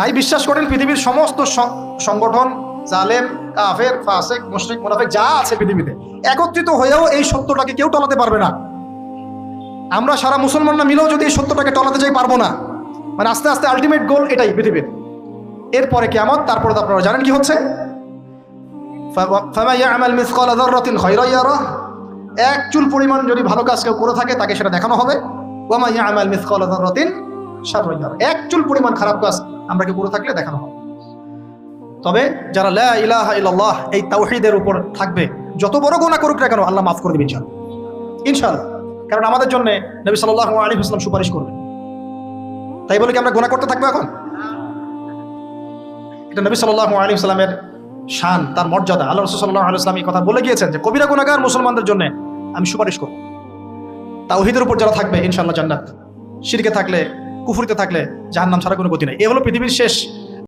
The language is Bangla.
ভাই বিশ্বাস করেন পৃথিবীর সমস্ত সংগঠন, জালেম, কাফের, ফাসিক, মুশরিক, মুনাফিক যা আছে পৃথিবীতে একত্রিত হয়েও এই সত্যটাকে কেউ টলাতে পারবে না। আমরা সারা মুসলমানরা মিলেও যদি এই সত্যটাকে টলাতে চাই পারবো না। মানে আস্তে আস্তে আলটিমেট গোল এটাই পৃথিবীর। এরপরে কিয়ামত, তারপরে তো আপনারা জানেন কি হচ্ছে, ফামান ইয়ামাল মিসকালা যাররাতিন খায়রান ইয়ারাহ, এক চুল পরিমাণ যদি ভালো কাজ কেউ করে থাকে তাকে সেটা দেখানো হবে। ওয়া মান ইয়ামাল মিসকালা যাররাতিন শাররান ইয়ারাহ, এক চুল পরিমাণ খারাপ কাজ আমরা কেউ করে থাকলে দেখানো হবে। তবে যারা লা ইলাহা ইল্লাল্লাহ এই তাওহীদের উপর থাকবে, যত বড় গুনাহ করুক না কেন আল্লাহ মাফ করে দিবেন ইনশাআল্লাহ। কারণ আমাদের জন্য নবী সাল্লাল্লাহু আলাইহি ওয়াসাল্লাম সুপারিশ করবেন। তাই বলে কি আমরা গুনাহ করতে থাকবো এখন? এটা নবী সাল্লাল্লাহু আলাইহি ওয়াসাল্লামের শান, তার মর্যাদা। আল্লাহ রাসূল সাল্লাল্লাহু আলাইহি ওয়াসাল্লাম এই কথা বলে গিয়েছেন যে কবিরা গুনাহগার মুসলমানদের জন্য আমি সুপারিশ করব। তাওহীদের উপর যারা থাকবে ইনশাআল্লাহ জান্নাত, শিরকে থাকলে, কুফরিতে থাকলে জাহান্নাম ছাড়া কোনো গতি নেই। এই হলো পৃথিবীর শেষ